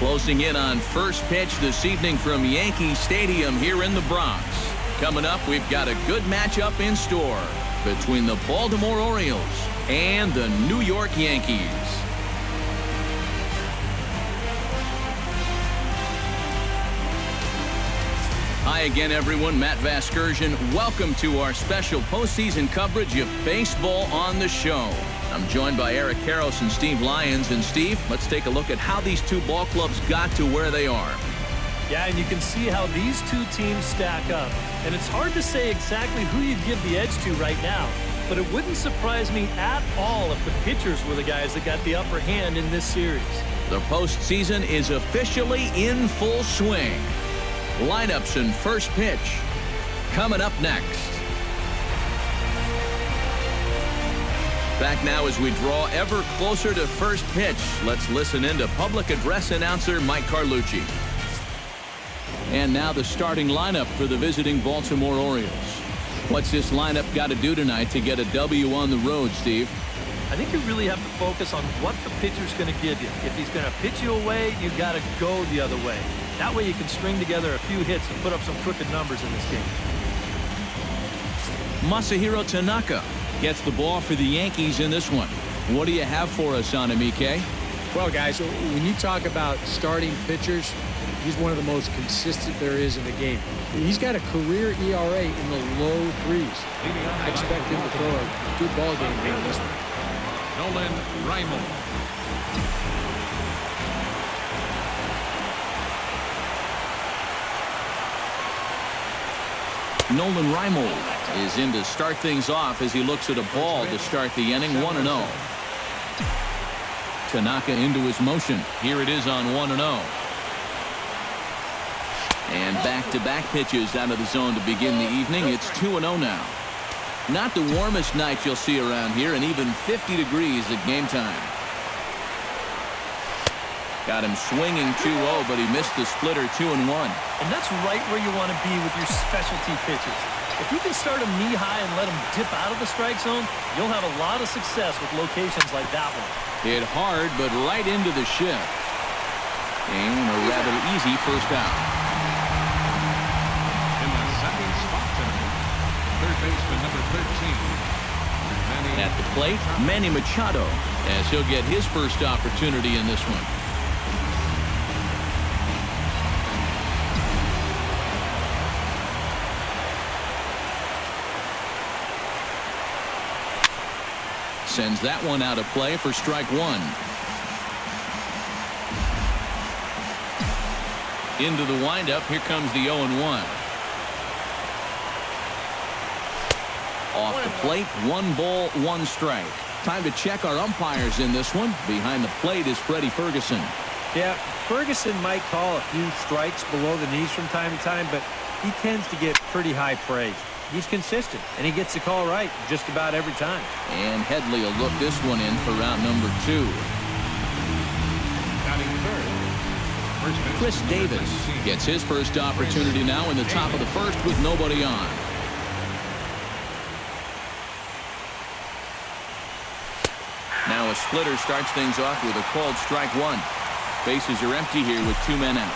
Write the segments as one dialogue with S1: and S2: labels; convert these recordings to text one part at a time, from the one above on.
S1: Closing in on first pitch this evening from Yankee Stadium here in the Bronx. Coming up, we've got a good matchup in store between the Baltimore Orioles and the New York Yankees. Hi again, everyone. Matt Vasgersian. Welcome to our special postseason coverage of baseball on the show. I'm joined by Eric Karros and Steve Lyons. And Steve, let's take a look at how these two ball clubs got to where they are.
S2: Yeah, and you can see how these two teams stack up. And it's hard to say exactly who you'd give the edge to right now. But it wouldn't surprise me at all if the pitchers were the guys that got the upper hand in this series.
S1: The postseason is officially in full swing. Lineups and first pitch coming up next. Back now as we draw ever closer to first pitch. Let's listen in to public address announcer Mike Carlucci. And now the starting lineup for the visiting Baltimore Orioles. What's this lineup got to do tonight to get a W on the road, Steve?
S2: I think you really have to focus on what the pitcher's going to give you. If he's going to pitch you away, you got to go the other way. That way you can string together a few hits and put up some crooked numbers in this game.
S1: Masahiro Tanaka gets the ball for the Yankees in this one. What do you have for us on him, EK?
S3: Well, guys, when you talk about starting pitchers, he's one of the most consistent there is in the game. He's got a career ERA in the low threes. I expect him to throw a good ball game here in this one.
S4: Nolan Raimel.
S1: Nolan Raimel is in to start things off as he looks at a ball to start the inning. 1-0. Tanaka into his motion. Here it is on 1-0. And back-to-back pitches out of the zone to begin the evening. It's 2-0 now. Not the warmest night you'll see around here, and even 50 degrees at game time. Got him swinging 2-0, but he missed the splitter 2-1.
S2: And that's right where you want to be with your specialty pitches. If you can start them knee-high and let them dip out of the strike zone, you'll have a lot of success with locations like that one.
S1: Hit hard, but right into the shift. And a rather easy first out.
S4: In the second spot tonight, third baseman number 13.
S1: At the plate, Manny Machado, as he'll get his first opportunity in this one. Sends that one out of play for strike one. Into the windup. Here comes the 0-1. Off the plate. 1 ball, 1 strike. Time to check our umpires in this one. Behind the plate is Freddie Ferguson.
S5: Yeah, Ferguson might call a few strikes below the knees from time to time, but he tends to get pretty high praise. He's consistent, and he gets the call right just about every time.
S1: And Headley will look this one in for round number 2. Chris Davis gets his first opportunity now in the top of the first with nobody on. Now a splitter starts things off with a called strike one. Bases are empty here with 2 men out.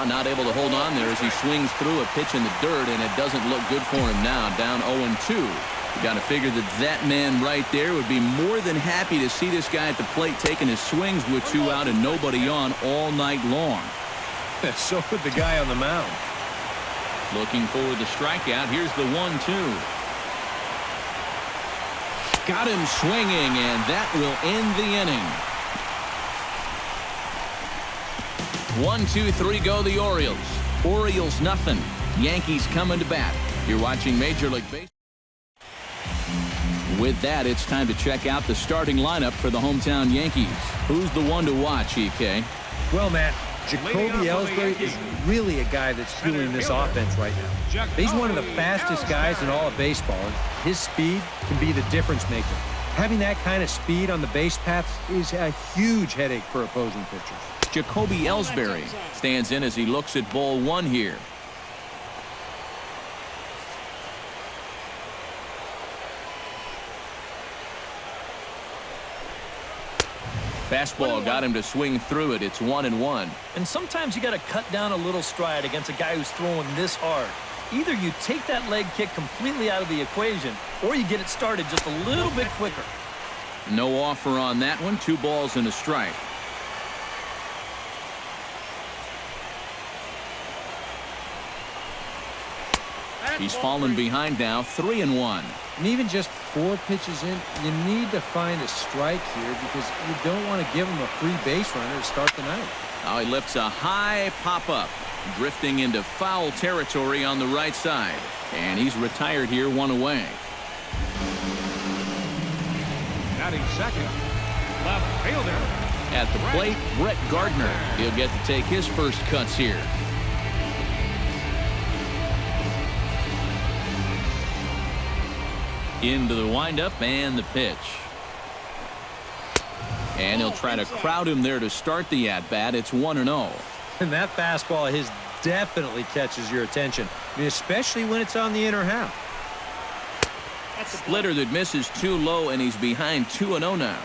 S1: Not able to hold on there as he swings through a pitch in the dirt, and it doesn't look good for him now. Down 0-2. You got to figure that man right there would be more than happy to see this guy at the plate taking his swings with 2 out and nobody on all night long.
S5: So would the guy on the mound.
S1: Looking for the strikeout. Here's the 1-2. Got him swinging, and that will end the inning. 1, 2, 3 go the Orioles. Orioles nothing. Yankees coming to bat. You're watching Major League Baseball. With that, it's time to check out the starting lineup for the hometown Yankees. Who's the one to watch, EK?
S5: Well, Matt, Jacoby Ellsbury is really a guy that's fueling this offense right now. He's one of the fastest guys in all of baseball, and his speed can be the difference maker. Having that kind of speed on the base paths is a huge headache for opposing pitchers.
S1: Jacoby Ellsbury stands in as he looks at ball 1 here. Fastball got him to swing through it. It's 1-1.
S2: And sometimes you got to cut down a little stride against a guy who's throwing this hard. Either you take that leg kick completely out of the equation, or you get it started just a little bit quicker.
S1: No offer on that one. 2 balls and a strike. He's fallen behind now, 3-1.
S5: And even just 4 pitches in, you need to find a strike here because you don't want to give him a free base runner to start the night.
S1: Now he lifts a high pop-up, drifting into foul territory on the right side. And he's retired here, 1 away.
S4: Batting second, left fielder.
S1: At the plate, Brett Gardner. He'll get to take his first cuts here. Into the windup and the pitch. And he'll try to crowd him there to start the at-bat. It's 1-0.
S5: And that fastball of his definitely catches your attention, I mean, especially when it's on the inner half.
S1: Splitter that misses too low, and he's behind 2-0 now.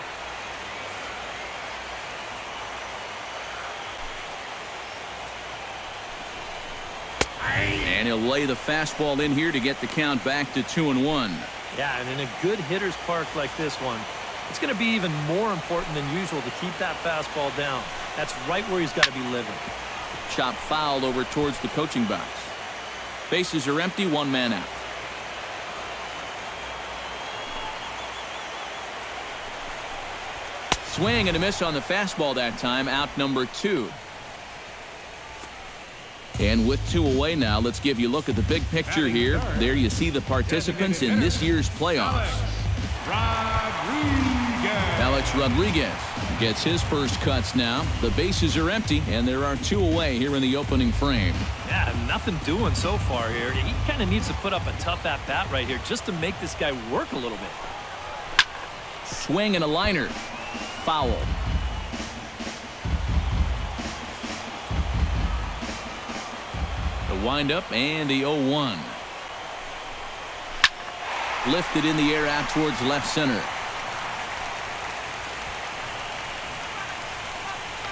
S1: And he'll lay the fastball in here to get the count back to 2-1.
S2: Yeah, and in a good hitter's park like this one, it's going to be even more important than usual to keep that fastball down. That's right where he's got to be living.
S1: Chop fouled over towards the coaching box. Bases are empty, 1 man out. Swing and a miss on the fastball that time, out number 2. And with 2 away now, let's give you a look at the big picture here. There you see the participants in this year's playoffs. Alex Rodriguez gets his first cuts now. The bases are empty, and there are 2 away here in the opening frame.
S2: Yeah, nothing doing so far here. He kind of needs to put up a tough at-bat right here just to make this guy work a little bit.
S1: Swing and a liner. Foul. The windup and the 0-1. Lifted in the air out towards left center.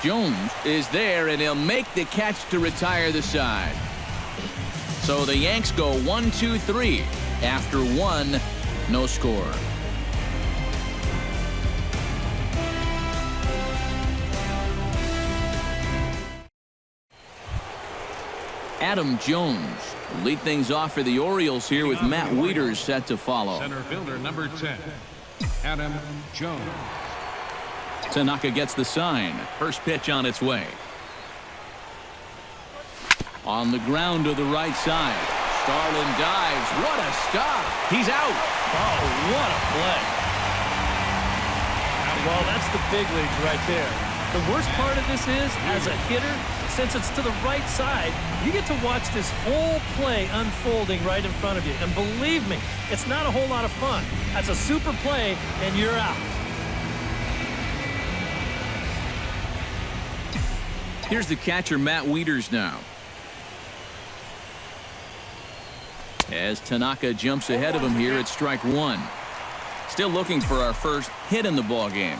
S1: Jones is there, and he'll make the catch to retire the side. So the Yanks go 1-2-3 after 1, no score. Adam Jones will lead things off for the Orioles here with Matt Wieters set to follow.
S4: Center fielder number 10, Adam Jones.
S1: Tanaka gets the sign. First pitch on its way. On the ground to the right side. Starlin dives. What a stop. He's out.
S2: Oh, what a play. Well, that's the big leagues right there. The worst part of this is, as a hitter, since it's to the right side, you get to watch this whole play unfolding right in front of you. And believe me, it's not a whole lot of fun. That's a super play, and you're out.
S1: Here's the catcher, Matt Wieters, now. As Tanaka jumps ahead of him here at strike 1. Still looking for our first hit in the ball game.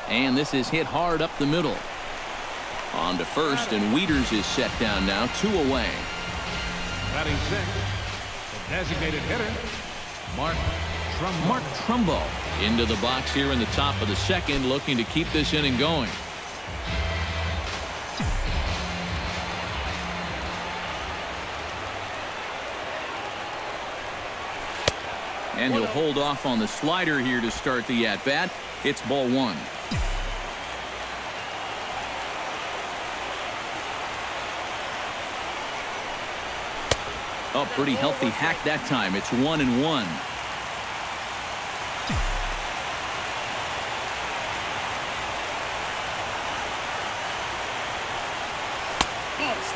S1: And this is hit hard up the middle. On to first, and Wieters is set down now, 2 away.
S4: Batting 6, the designated hitter, Mark
S1: Trumbo into the box here in the top of the second, looking to keep this inning going. And he'll hold off on the slider here to start the at-bat. It's ball 1. Oh, pretty healthy hack that time. It's 1-1.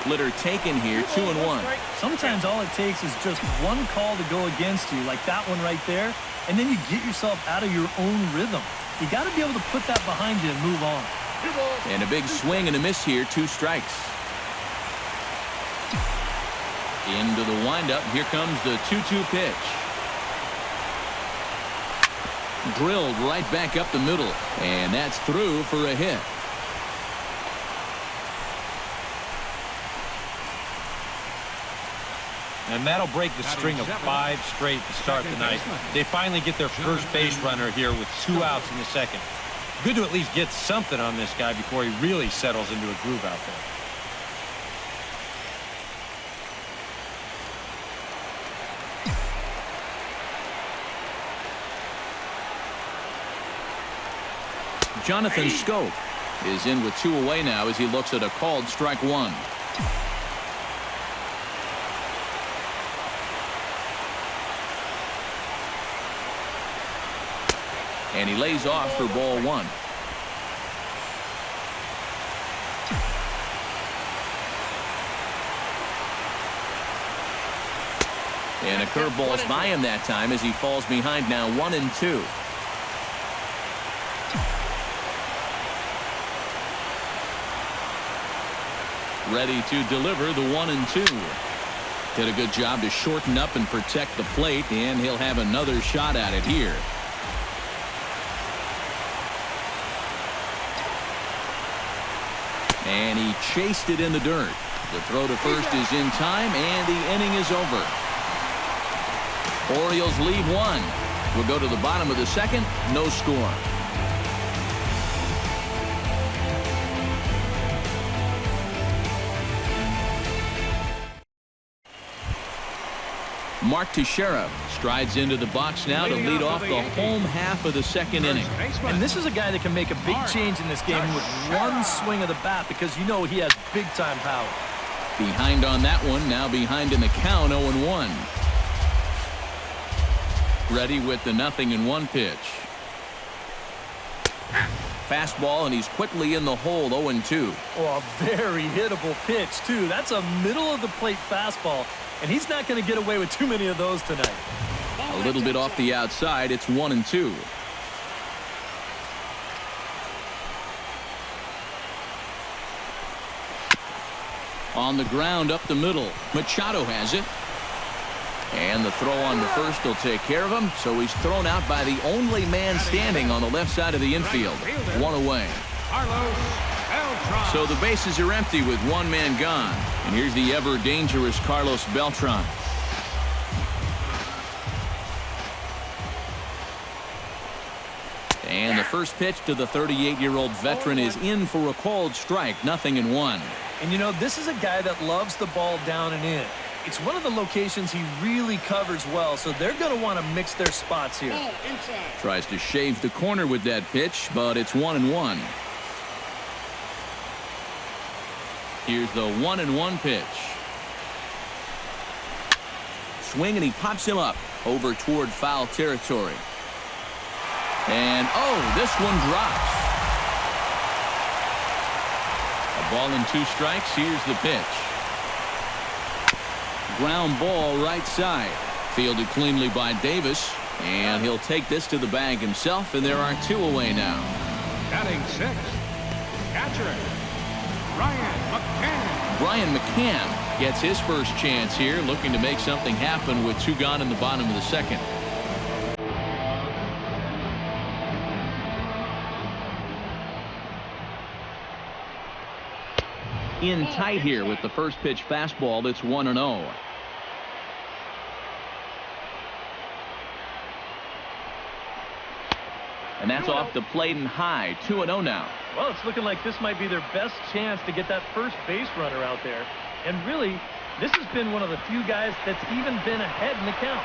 S1: Splitter taken here, 2-1.
S2: Sometimes all it takes is just one call to go against you, like that one right there, and then you get yourself out of your own rhythm. You got to be able to put that behind you and move on.
S1: And a big swing and a miss here, 2 strikes. Into the windup. Here comes the 2-2 pitch. Drilled right back up the middle, and that's through for a hit.
S5: And that'll break the string of 5 straight to start the night. They finally get their first base runner here with 2 outs in the second. Good to at least get something on this guy before he really settles into a groove out there.
S1: Jonathan Scope is in with 2 away now as he looks at a called strike 1. And he lays off for ball 1. And a curveball's by him that time as he falls behind now 1-2. Ready to deliver the 1-2. Did a good job to shorten up and protect the plate, and he'll have another shot at it here. And he chased it in the dirt. The throw to first is in time, and the inning is over. Orioles leave 1. We'll go to the bottom of the second. No score. Mark Teixeira strides into the box now to lead off the home half of the second inning.
S2: And this is a guy that can make a big change in this game with one swing of the bat because you know he has big-time power.
S1: Behind on that one, now behind in the count, 0-1. Ready with the 0-1 pitch. Fastball, and he's quickly in the hole, 0-2.
S2: Oh, a very hittable pitch, too. That's a middle-of-the-plate fastball, and he's not going to get away with too many of those tonight.
S1: A little bit off the outside. It's 1-2. On the ground up the middle. Machado has it. And the throw on to first will take care of him. So he's thrown out by the only man standing on the left side of the infield. 1 away. So the bases are empty with 1 man gone. And here's the ever dangerous Carlos Beltran. And the first pitch to the 38-year-old veteran is in for a called strike. 0-1.
S2: And you know, this is a guy that loves the ball down and in. It's one of the locations he really covers well, so they're going to want to mix their spots here.
S1: Tries to shave the corner with that pitch, but it's 1-1. Here's the 1-1 pitch. Swing, and he pops him up over toward foul territory. And, oh, this one drops. A ball and 2 strikes. Here's the pitch. Ground ball right side. Fielded cleanly by Davis. And he'll take this to the bag himself, and there are 2 away now.
S4: Batting 6th, catcher,
S1: Brian McCann gets his first chance here, looking to make something happen with 2 gone in the bottom of the second. In tight here with the first pitch fastball. It's 1-0. And that's off the plate and high. 2-0 now.
S2: Well, it's looking like this might be their best chance to get that first base runner out there. And really, this has been one of the few guys that's even been ahead in the count.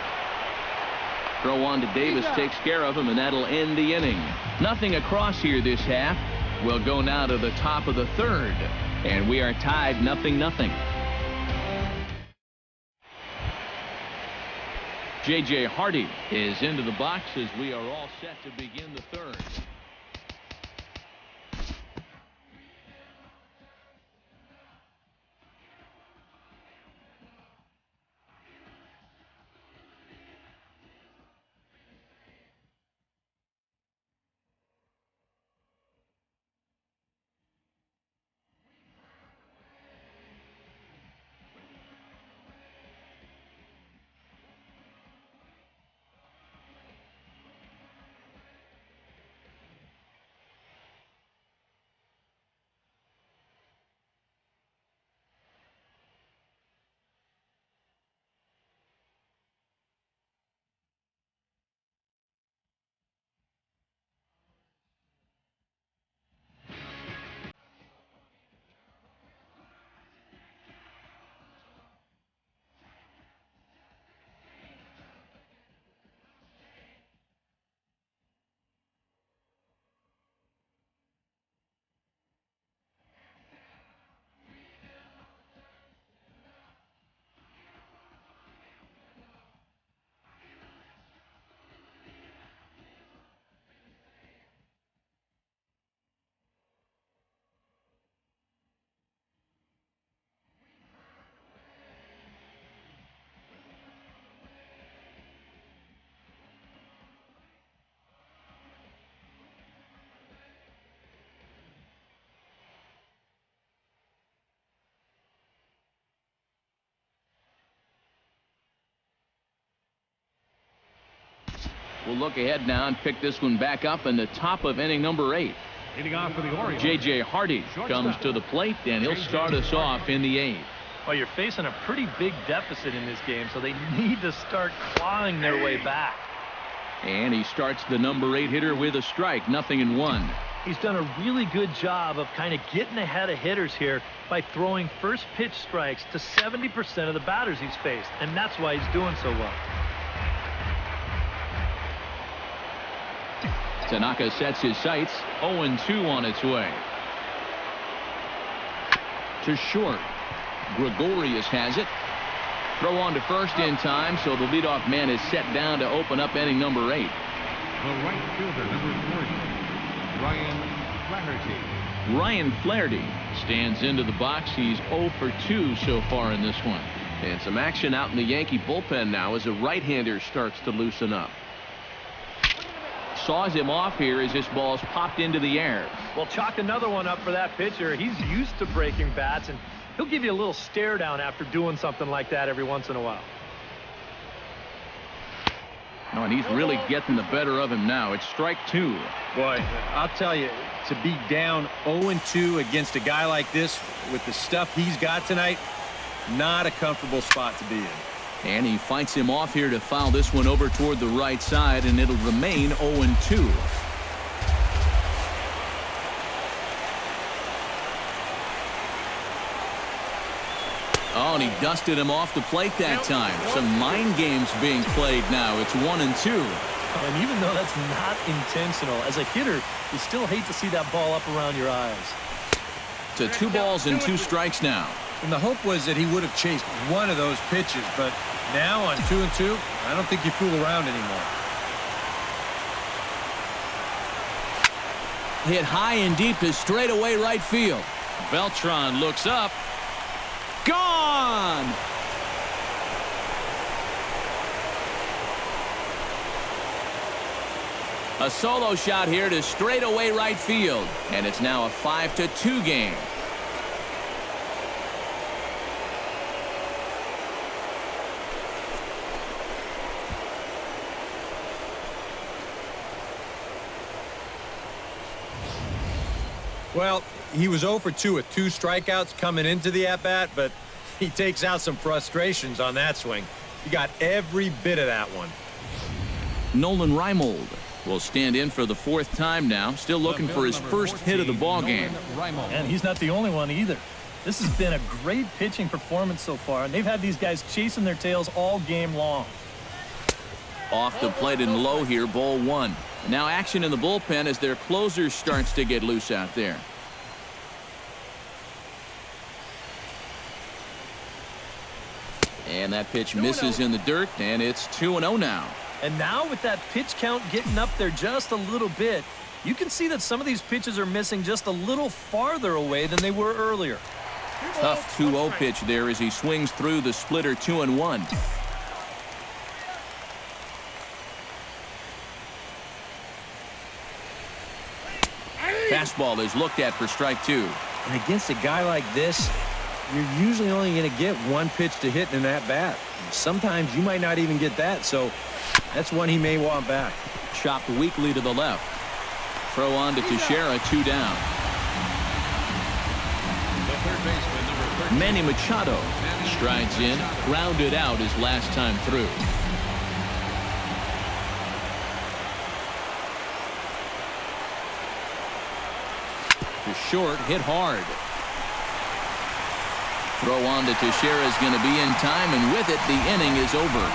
S1: Throw on to Davis takes care of him, and that'll end the inning. Nothing across here this half. We'll go now to the top of the third. And we are tied 0-0. J.J. Hardy is into the box as we are all set to begin the third. We'll look ahead now and pick this one back up in the top of inning number 8.
S4: Leading off for the Orioles,
S1: J.J. Hardy comes to the plate, and he'll start us off in the 8th.
S2: Well, you're facing a pretty big deficit in this game, so they need to start clawing their way back.
S1: And he starts the number 8 hitter with a strike, 0-1.
S2: He's done a really good job of kind of getting ahead of hitters here by throwing first pitch strikes to 70% of the batters he's faced, and that's why he's doing so well.
S1: Tanaka sets his sights. 0-2 on its way. To short. Gregorius has it. Throw on to first in time, so the leadoff man is set down to open up inning number 8.
S4: the right fielder, number 40, Ryan Flaherty.
S1: Ryan Flaherty stands into the box. He's 0 for 2 so far in this one. And some action out in the Yankee bullpen now as a right-hander starts to loosen up. Saws him off here as this ball's popped into the air.
S2: Well, chalk another one up for that pitcher. He's used to breaking bats, and he'll give you a little stare down after doing something like that every once in a while.
S1: Oh, and he's really getting the better of him now. It's strike 2.
S5: Boy, I'll tell you, to be down 0-2 against a guy like this with the stuff he's got tonight, not a comfortable spot to be in.
S1: And he fights him off here to foul this one over toward the right side, and it'll remain 0-2. Oh, and he dusted him off the plate that time. Some mind games being played now. It's 1-2.
S2: And even though that's not intentional, as a hitter, you still hate to see that ball up around your eyes.
S1: To 2 balls and 2 strikes now.
S5: And the hope was that he would have chased one of those pitches, but now on 2-2, I don't think you fool around anymore.
S1: Hit high and deep to straightaway right field. Beltran looks up. Gone! A solo shot here to straightaway right field, and it's now a 5-2 game.
S5: Well, he was 0 for 2 with 2 strikeouts coming into the at-bat, but he takes out some frustrations on that swing. He got every bit of that one.
S1: Nolan Reimold will stand in for the 4th time now, still looking for his first hit of the ball game.
S2: And he's not the only one either. This has been a great pitching performance so far, and they've had these guys chasing their tails all game long.
S1: Off the plate and low here, ball 1. Now action in the bullpen as their closer starts to get loose out there. And that pitch misses in the dirt, and it's 2-0 now.
S2: And now with that pitch count getting up there just a little bit, you can see that some of these pitches are missing just a little farther away than they were earlier.
S1: Tough 2-0 pitch there as he swings through the splitter 2-1. Fastball is looked at for strike 2.
S5: And against a guy like this, you're usually only going to get one pitch to hit in that bat. Sometimes you might not even get that, so that's one he may want back.
S1: Chopped weakly to the left. Throw on to Teixeira, 2 down.
S4: The third baseman, number 13.
S1: Manny Machado strides in, grounded out his last time through. To short, hit hard. Throw on to Teixeira is going to be in time, and with it, the inning is over.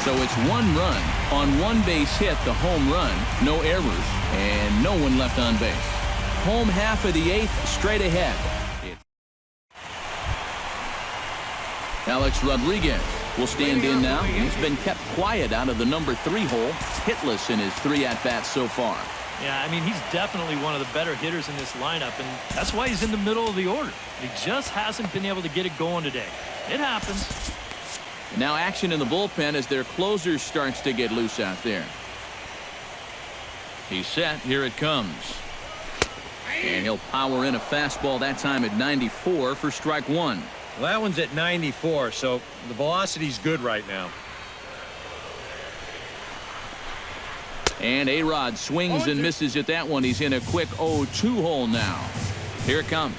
S1: So it's 1 run on 1 base hit, the home run, no errors, and no one left on base. Home half of the 8th, straight ahead. Alex Rodriguez will stand in now. He's been kept quiet out of the number 3 hole, hitless in his 3 at-bats so far.
S2: Yeah, I mean, he's definitely one of the better hitters in this lineup, and that's why he's in the middle of the order. He just hasn't been able to get it going today. It happens.
S1: Now action in the bullpen as their closer starts to get loose out there. He's set. Here it comes. And he'll power in a fastball that time at 94 for strike 1.
S5: Well, that one's at 94, so the velocity's good right now.
S1: And A-Rod swings and misses at that one. He's in a quick 0-2 hole now. Here it comes.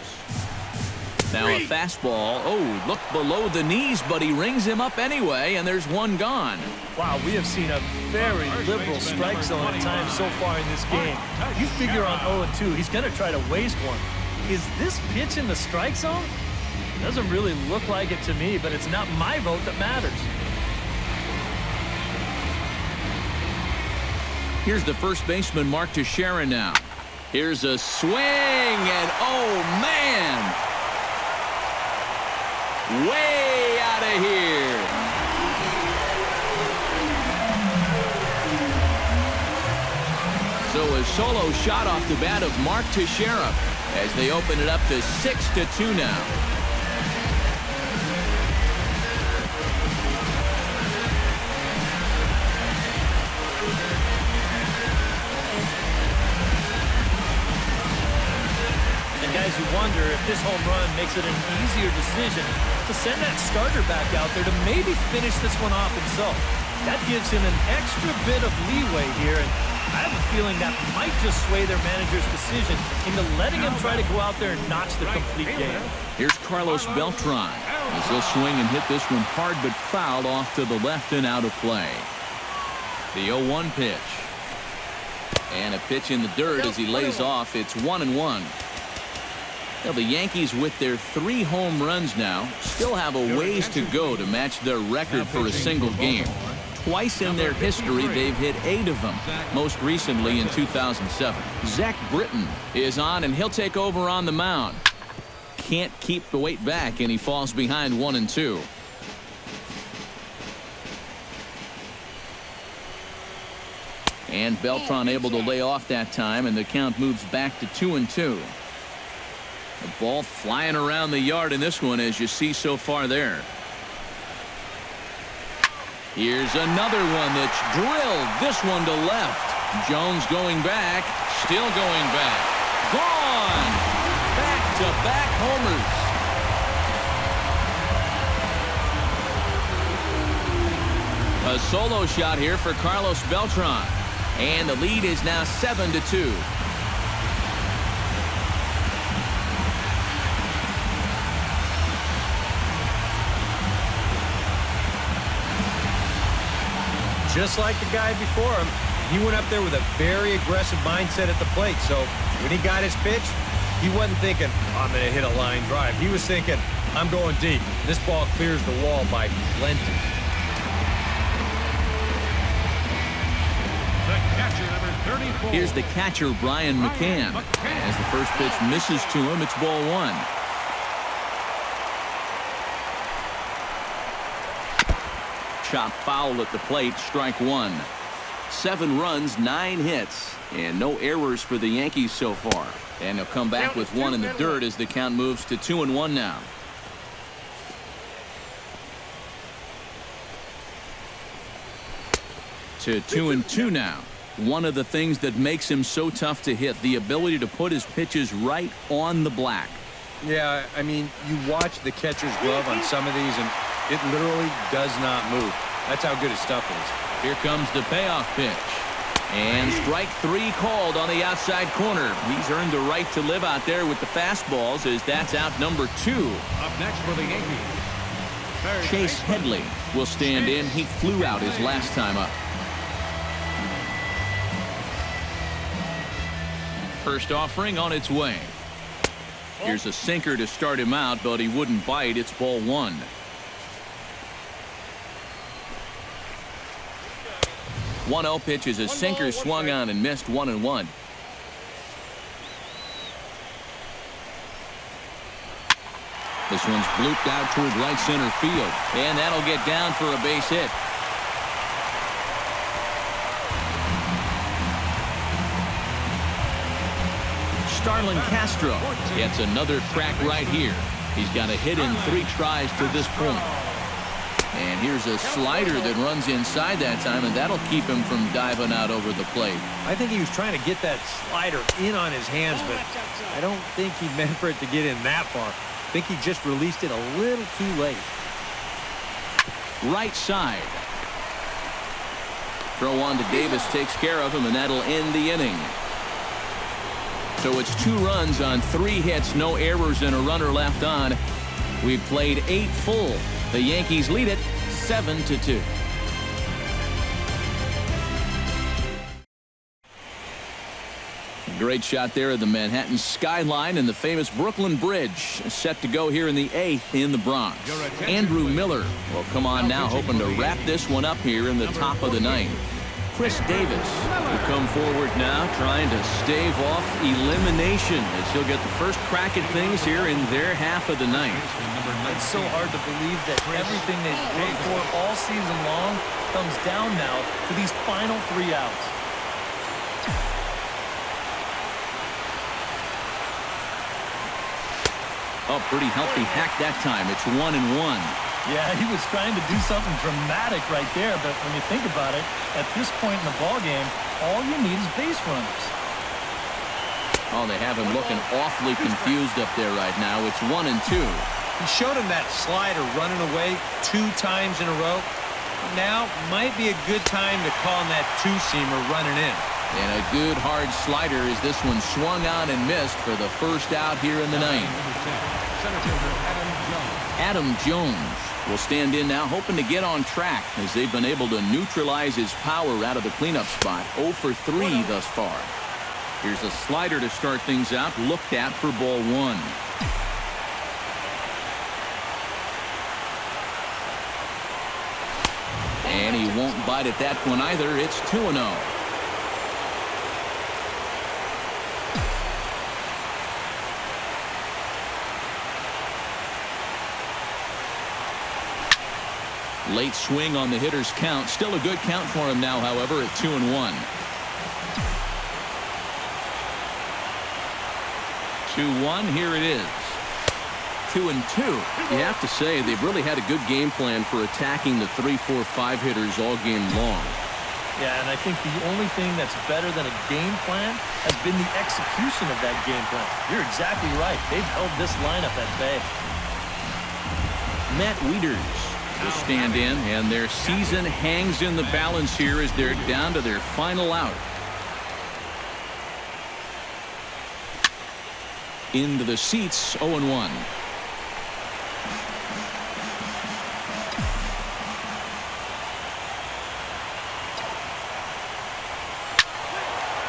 S1: Now a fastball. Oh, look below the knees, but he rings him up anyway, and there's one gone.
S2: Wow, we have seen a very liberal strike zone at times so far in this game. You figure on 0-2, he's going to try to waste one. Is this pitch in the strike zone? Doesn't really look like it to me, but it's not my vote that matters.
S1: Here's the first baseman, Mark Teixeira now. Here's a swing, and oh, man! Way out of here. So a solo shot off the bat of Mark Teixeira as they open it up to 6-2 now.
S2: Guys, you wonder if this home run makes it an easier decision to send that starter back out there to maybe finish this one off himself. That gives him an extra bit of leeway here, and I have a feeling that might just sway their manager's decision into letting him try to go out there and notch the complete game.
S1: Here's Carlos Beltran as he'll swing and hit this one hard but fouled off to the left and out of play. The 0-1 pitch. And a pitch in the dirt as he lays off. It's 1-1. Now the Yankees, with their 3 home runs now, still have a ways to go to match their record for a single game. Twice in their history, they've hit 8 of them, most recently in 2007. Zach Britton is on, and he'll take over on the mound. Can't keep the weight back, and he falls behind 1-2. And Beltran able to lay off that time, and the count moves back to 2-2. The ball flying around the yard in this one, as you see so far there. Here's another one that's drilled. This one to left. Jones going back. Still going back. Gone. Back-to-back homers. A solo shot here for Carlos Beltran. And the lead is now 7-2.
S5: Just like the guy before him, he went up there with a very aggressive mindset at the plate. So when he got his pitch, he wasn't thinking, I'm going to hit a line drive. He was thinking, I'm going deep. This ball clears the wall by plenty.
S4: The catcher, number 34.
S1: Here's the catcher, Brian McCann. As the first pitch misses to him, it's ball 1. Chop foul at the plate, strike 1. 7 runs, 9 hits, and no errors for the Yankees so far. And they'll come back with 1 in the dirt as the count moves to 2-1 now. To 2-2 now. One of the things that makes him so tough to hit, the ability to put his pitches right on the black.
S5: Yeah, I mean, you watch the catcher's glove on some of these, and it literally does not move. That's how good his stuff is.
S1: Here comes the payoff pitch. And strike 3 called on the outside corner. He's earned the right to live out there with the fastballs, as that's out number 2.
S4: Up next for the Yankees,
S1: Chase Headley will stand in. He flew out his last time up. First offering on its way. Here's a sinker to start him out, but he wouldn't bite. It's ball 1. 1-0 pitch is a sinker swung on and missed. 1-1. This one's blooped out toward right center field, and that'll get down for a base hit. Starlin Castro gets another crack right here. He's got a hit in 3 tries to this point. And here's a slider that runs inside that time, and that'll keep him from diving out over the plate.
S5: I think he was trying to get that slider in on his hands, but I don't think he meant for it to get in that far. I think he just released it a little too late.
S1: Right side. Throw on to Davis takes care of him, and that'll end the inning. So it's 2 runs on 3 hits, no errors, and a runner left on. We've played 8 full. The Yankees lead it 7-2. Great shot there of the Manhattan skyline and the famous Brooklyn Bridge set to go here in the 8th in the Bronx. Andrew Miller will come on now, hoping to wrap this one up here in the top of the 9th. Chris Davis will come forward now, trying to stave off elimination as he'll get the first crack at things here in their half of the 9th.
S2: It's so hard to believe that everything they've worked for all season long comes down now to these final 3 outs.
S1: Oh, pretty healthy hack that time. It's 1-1.
S2: Yeah, he was trying to do something dramatic right there, but when you think about it, at this point in the ballgame, all you need is base runners.
S1: Oh, they have him looking awfully confused up there right now. It's 1-2.
S5: He showed him that slider running away 2 times in a row. Now might be a good time to call him that 2-seamer running in.
S1: And a good hard slider as this one swung on and missed for the first out here in the 9th. Adam Jones will stand in now, hoping to get on track as they've been able to neutralize his power out of the cleanup spot. 0 for 3 thus far. Here's a slider to start things out, looked at for ball 1. And he won't bite at that one either. It's 2-0. Late swing on the hitter's count. Still a good count for him now, however, at 2-1. 2-1. Here it is. 2-2. You have to say they've really had a good game plan for attacking the 3, 4, 5 hitters all game long.
S2: Yeah, and I think the only thing that's better than a game plan has been the execution of that game plan. You're exactly right. They've held this lineup at bay.
S1: Matt Wieters will stand in, and their season hangs in the balance here as they're down to their final out. Into the seats, 0-1.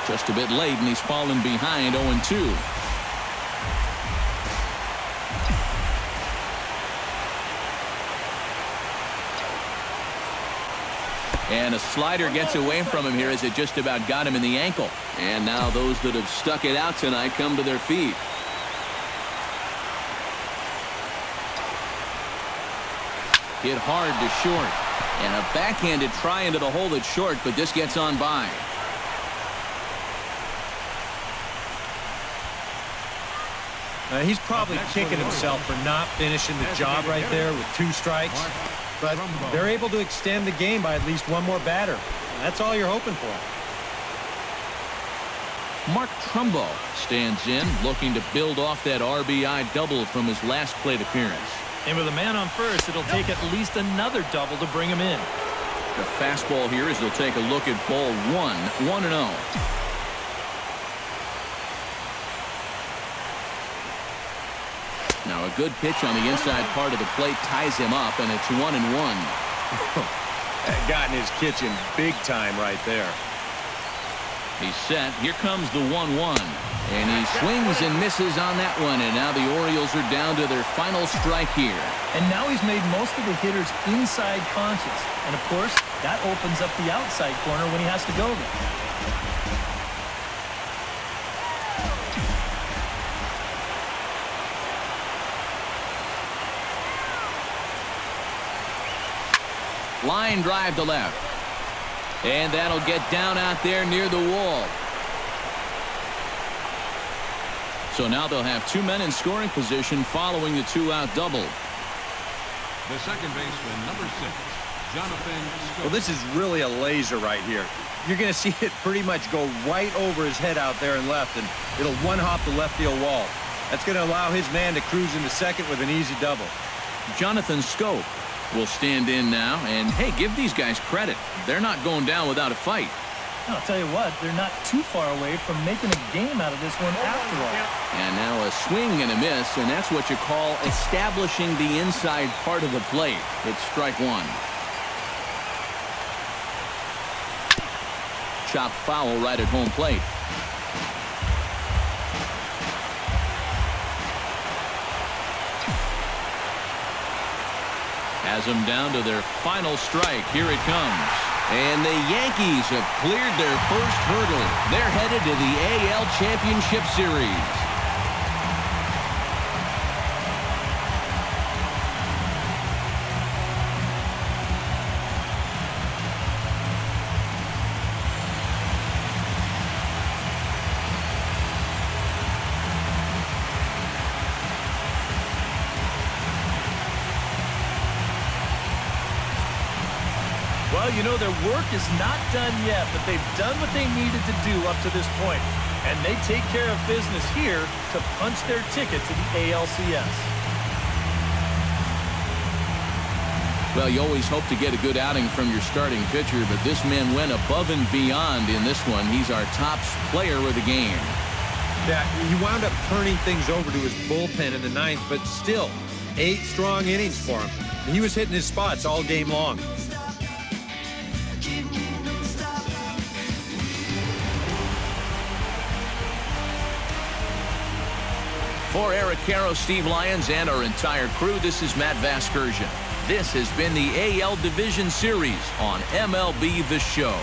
S1: Just a bit late, and he's fallen behind, 0-2. And a slider gets away from him here as it just about got him in the ankle. And now those that have stuck it out tonight come to their feet. Hit hard to short. And a backhanded try into the hole that's short, but this gets on by.
S5: He's probably kicking himself for not finishing the job right there with 2 strikes. But they're able to extend the game by at least 1 more batter. And that's all you're hoping for.
S1: Mark Trumbo stands in, looking to build off that RBI double from his last plate appearance.
S2: And with a man on first, it'll take at least another double to bring him in.
S1: The fastball here as they'll take a look at ball 1, 1-0. Now a good pitch on the inside part of the plate ties him up, and it's 1-1.
S5: That got in his kitchen big time right there.
S1: He's set. Here comes the 1-1. And he swings and misses on that one. And now the Orioles are down to their final strike here.
S2: And now he's made most of the hitters inside conscious. And of course, that opens up the outside corner when he has to go there.
S1: Line drive to left. And that'll get down out there near the wall. So now they'll have 2 men in scoring position following the 2-out double.
S4: The second baseman, number 6, Jonathan Schoop.
S5: Well, this is really a laser right here. You're going to see it pretty much go right over his head out there and left, and it'll one-hop the left field wall. That's going to allow his man to cruise into second with an easy double.
S1: Jonathan Schoop will stand in now. And, hey, give these guys credit. They're not going down without a fight.
S2: I'll tell you what, they're not too far away from making a game out of this one after all.
S1: And now a swing and a miss, and that's what you call establishing the inside part of the plate. It's strike one. Chopped foul right at home plate. Has them down to their final strike. Here it comes. And the Yankees have cleared their first hurdle. They're headed to the AL Championship Series.
S2: Well, you know, their work is not done yet, but they've done what they needed to do up to this point. And they take care of business here to punch their ticket to the ALCS.
S1: Well, you always hope to get a good outing from your starting pitcher, but this man went above and beyond in this one. He's our top player of the game.
S5: Yeah, he wound up turning things over to his bullpen in the ninth, but still, 8 strong innings for him. And he was hitting his spots all game long.
S1: For Eric Caro, Steve Lyons, and our entire crew, this is Matt Vasgersian. This has been the AL Division Series on MLB The Show.